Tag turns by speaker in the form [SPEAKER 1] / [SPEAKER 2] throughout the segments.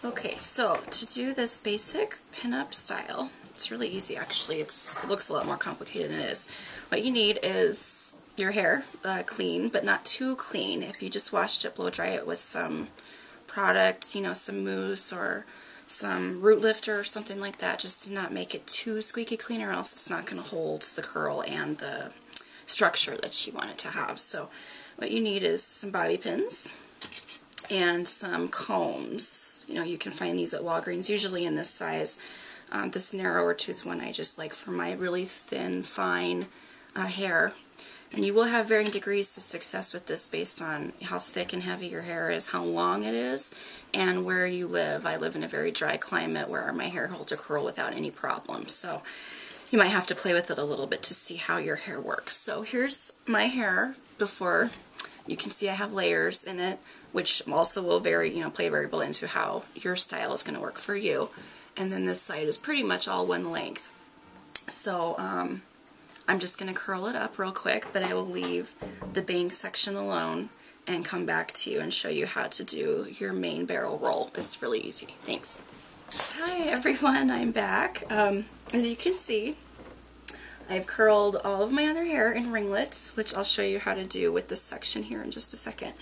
[SPEAKER 1] Okay, so to do this basic pinup style, it's really easy actually. It looks a lot more complicated than it is. What you need is your hair clean, but not too clean. If you just washed it, blow dry it with some product, you know, some mousse or some root lifter or something like that, just to not make it too squeaky clean, or else it's not going to hold the curl and the structure that you want it to have. So what you need is some bobby pins and some combs. You know, you can find these at Walgreens, usually in this size. This narrower tooth one I just like for my really thin, fine hair. And you will have varying degrees of success with this based on how thick and heavy your hair is, how long it is, and where you live. I live in a very dry climate where my hair holds a curl without any problem. So you might have to play with it a little bit to see how your hair works. So here's my hair before. You can see I have layers in it, which also will vary, you know, play a variable into how your style is going to work for you. And then this side is pretty much all one length. So I'm just going to curl it up real quick, but I will leave the bang section alone and come back to you and show you how to do your main barrel roll. It's really easy. Thanks. Hi everyone, I'm back. As you can see, I've curled all of my other hair in ringlets, which I'll show you how to do with this section here in just a second.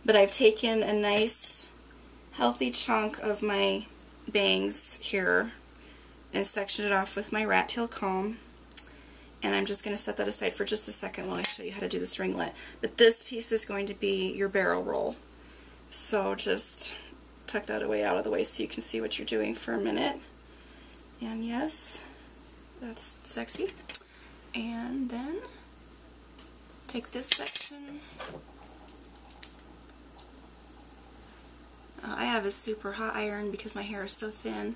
[SPEAKER 1] But I've taken a nice healthy chunk of my bangs here and sectioned it off with my rat tail comb. And I'm just going to set that aside for just a second while I show you how to do this ringlet. But this piece is going to be your barrel roll. So just tuck that away out of the way so you can see what you're doing for a minute. And yes, that's sexy. And then take this section. I have a super hot iron because my hair is so thin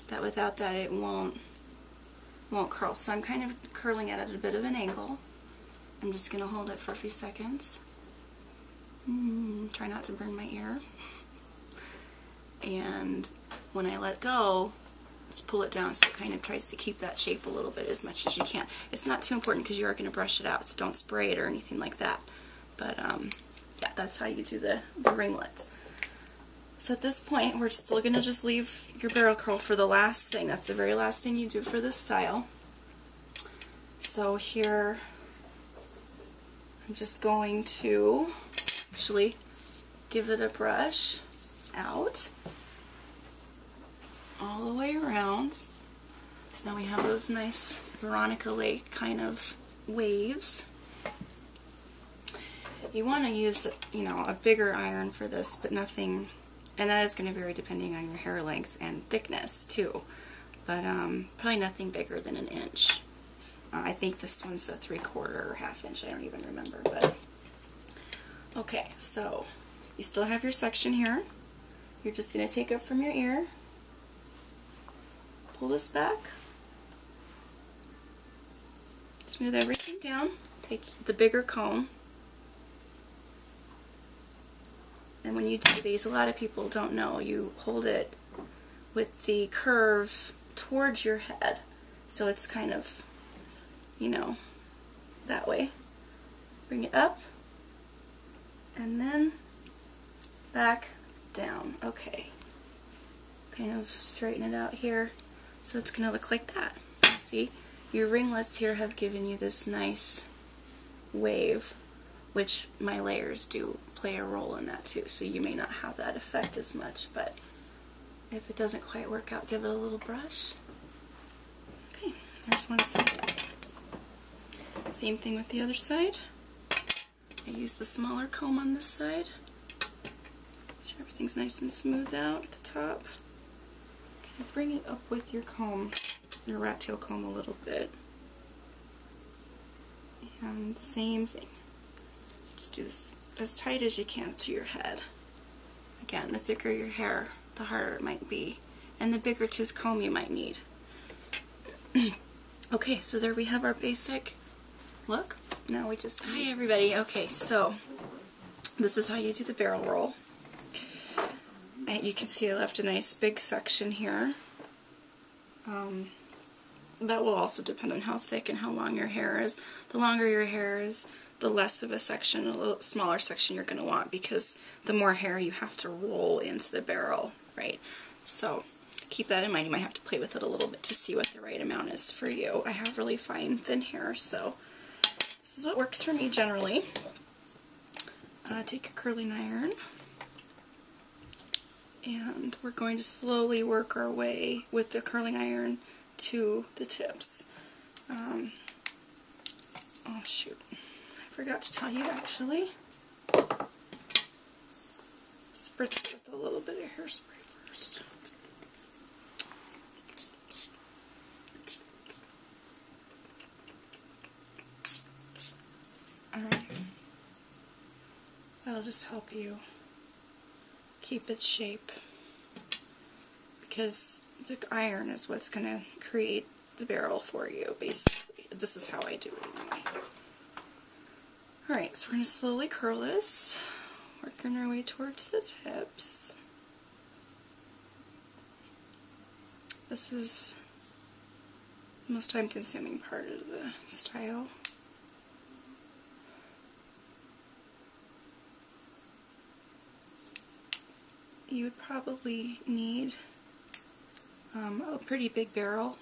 [SPEAKER 1] that without that it won't curl. So I'm kind of curling it at a bit of an angle. I'm just going to hold it for a few seconds. Try not to burn my ear. And when I let go, just pull it down so it kind of tries to keep that shape a little bit as much as you can. It's not too important because you are going to brush it out, so don't spray it or anything like that. But yeah, that's how you do the ringlets. So at this point, we're still going to just leave your barrel curl for the last thing. That's the very last thing you do for this style. So here, I'm just going to actually give it a brush out all the way around. So now we have those nice Veronica Lake kind of waves. You want to use, you know, a bigger iron for this, but nothing, and that is going to vary depending on your hair length and thickness too, but probably nothing bigger than an inch. I think this one's a 3/4 or ½ inch, I don't even remember. But okay, so you still have your section here. You're just going to take up from your ear, pull this back, smooth everything down, take the bigger comb. And when you do these, a lot of people don't know, you hold it with the curve towards your head. So it's kind of, you know, that way. Bring it up, and then back down. Okay. Kind of straighten it out here. So it's going to look like that. See, your ringlets here have given you this nice wave, which my layers do play a role in that too, so you may not have that effect as much, but if it doesn't quite work out, give it a little brush. Okay, there's one side. Same thing with the other side. I use the smaller comb on this side. Make sure everything's nice and smooth out at the top. Kind of bring it up with your comb, your rat tail comb a little bit. And same thing. Just do this as tight as you can to your head. Again, the thicker your hair, the harder it might be, and the bigger tooth comb you might need. Okay, so there we have our basic look. Now we just... Hi everybody. Okay, so this is how you do the barrel roll. And you can see I left a nice big section here. That will also depend on how thick and how long your hair is. The longer your hair is, the less of a section, a little smaller section you're going to want, because the more hair you have to roll into the barrel, right? So keep that in mind. You might have to play with it a little bit to see what the right amount is for you. I have really fine, thin hair, so this is what works for me generally. Take your curling iron, and we're going to slowly work our way with the curling iron to the tips. Oh shoot, I forgot to tell you actually. Spritz it with a little bit of hairspray first. Alright. That'll just help you keep its shape, because the iron is what's going to create the barrel for you, basically. This is how I do it anyway. Alright, so we're going to slowly curl this, working our way towards the tips. This is the most time-consuming part of the style. You would probably need a pretty big barrel.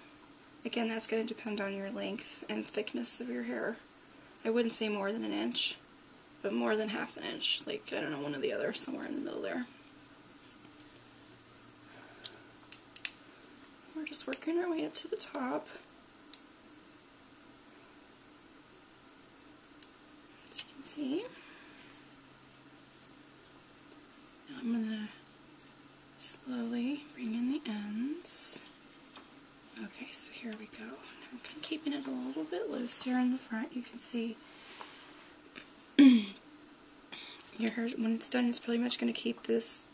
[SPEAKER 1] Again, that's going to depend on your length and thickness of your hair. I wouldn't say more than 1 inch, but more than half an inch, like, I don't know, one or the other, somewhere in the middle there. We're just working our way up to the top. As you can see. Now I'm going to slowly bring in the ends. Okay, so here we go. I'm kind of keeping it a little bit loose here in the front. You can see your hair, when it's done, it's pretty much going to keep this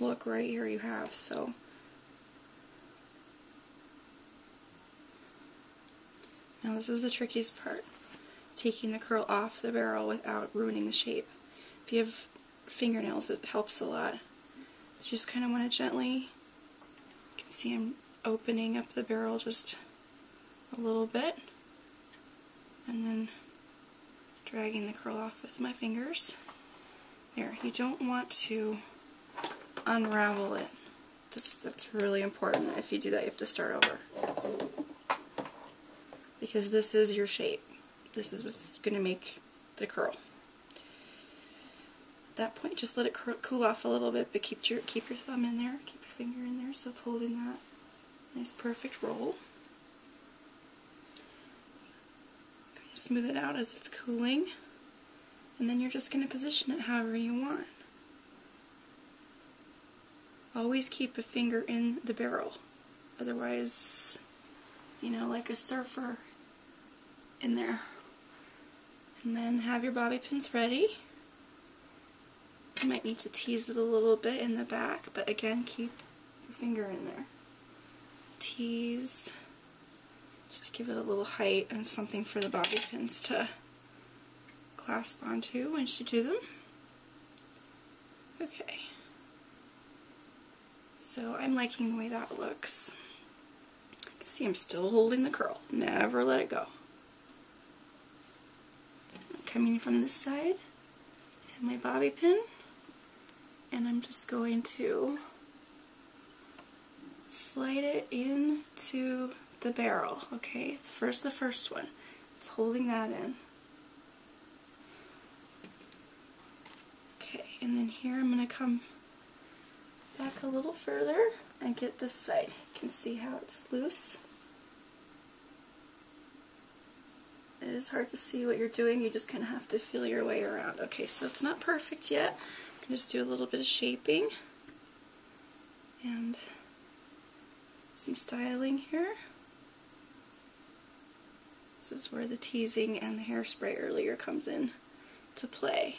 [SPEAKER 1] look right here you have. So now this is the trickiest part, taking the curl off the barrel without ruining the shape. If you have fingernails, it helps a lot. You just kind of want to gently, you can see I'm opening up the barrel just a little bit, and then dragging the curl off with my fingers. There, you don't want to unravel it. That's really important. If you do that, you have to start over, because this is your shape. This is what's going to make the curl. At that point, just let it cool off a little bit, but keep your thumb in there, keep your finger in there, so it's holding that nice perfect roll. Going to smooth it out as it's cooling, and then you're just going to position it however you want. Always keep a finger in the barrel, otherwise, you know, like a surfer in there. And then have your bobby pins ready. You might need to tease it a little bit in the back, but again, keep your finger in there. Tease, just to give it a little height and something for the bobby pins to clasp onto once you do them. Okay. So I'm liking the way that looks. You can see I'm still holding the curl. Never let it go. I'm coming from this side to my bobby pin, and I'm just going to slide it into the barrel. Okay, the first one. It's holding that in. Okay, and then here I'm going to come back a little further and get this side. You can see how it's loose. It is hard to see what you're doing. You just kind of have to feel your way around. Okay, so it's not perfect yet. I'm going to just do a little bit of shaping and some styling here. This is where the teasing and the hairspray earlier comes in to play.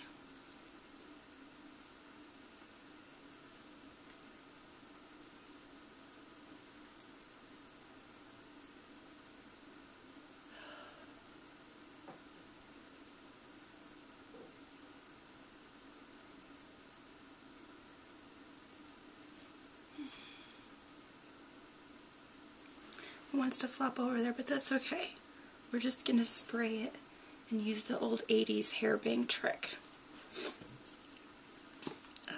[SPEAKER 1] It wants to flop over there, but that's okay. We're just going to spray it and use the old 80s hair bang trick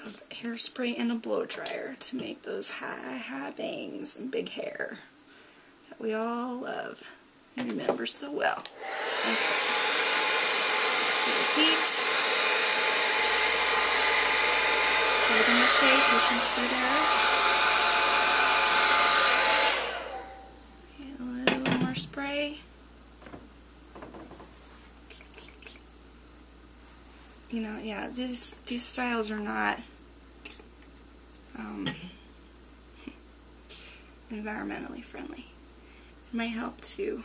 [SPEAKER 1] of hairspray and a blow dryer to make those high bangs and big hair that we all love and remember so well. Okay. Heat. Holding the shape, you can see there. And a little more spray. You know, yeah, these styles are not environmentally friendly. It might help to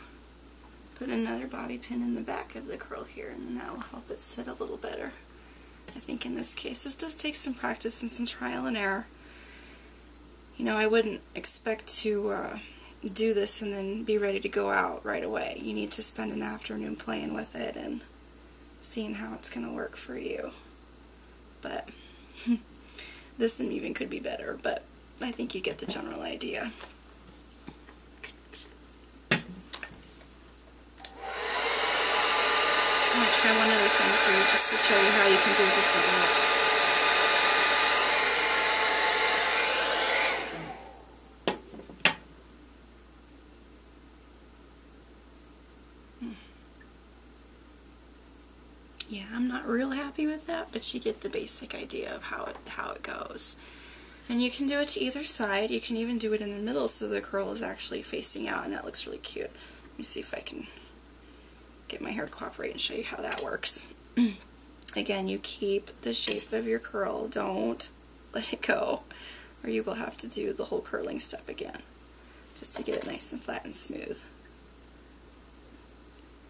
[SPEAKER 1] put another bobby pin in the back of the curl here, and then that will help it sit a little better. I think in this case, this does take some practice and some trial and error. You know, I wouldn't expect to do this and then be ready to go out right away. You need to spend an afternoon playing with it and seeing how it's going to work for you. But this one even could be better, but I think you get the general idea. I'm going to try one other thing for you just to show you how you can do a different look. Yeah, I'm not real happy with that, but you get the basic idea of how it goes. And you can do it to either side. You can even do it in the middle so the curl is actually facing out, and that looks really cute. Let me see if I can get my hair to cooperate and show you how that works. Again, you keep the shape of your curl. Don't let it go, or you will have to do the whole curling step again, just to get it nice and flat and smooth.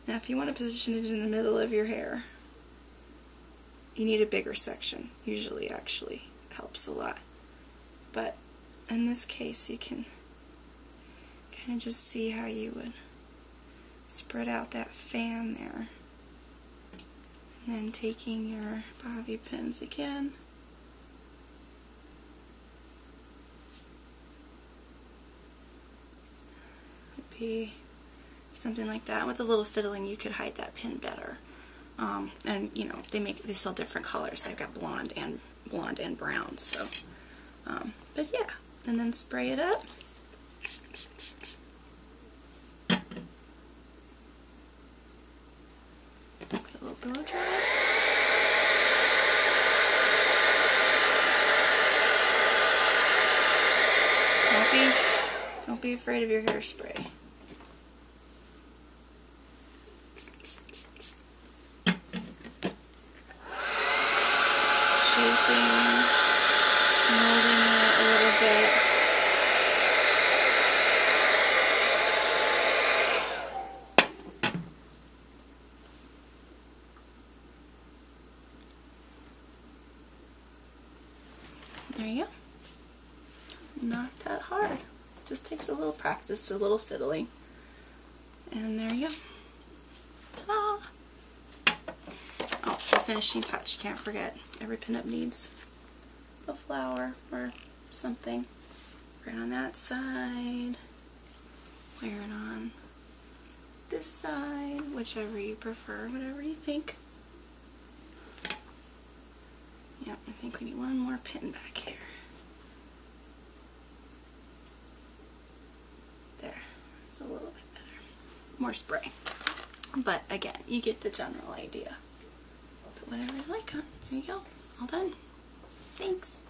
[SPEAKER 1] Now, if you want to position it in the middle of your hair, you need a bigger section. Usually, actually, helps a lot. But in this case, you can kind of just see how you would spread out that fan there. And then taking your bobby pins again. Would be something like that. With a little fiddling, you could hide that pin better. And you know, they sell different colors. I've got blonde and brown. So, but yeah, and then spray it up. Put a little blow dry. Don't be afraid of your hairspray. Shaping, molding it a little bit. There you go. Not that hard. Just takes a little practice, a little fiddling. And there you go. Ta-da! Oh, the finishing touch. Can't forget. Every pinup needs a flower or something. Right on that side. Wear it on this side. Whichever you prefer. Whatever you think. Yep, I think we need one more pin back here. There. It's a little bit better. More spray. But again, you get the general idea. Put whatever you like on. There you go. All done. Thanks.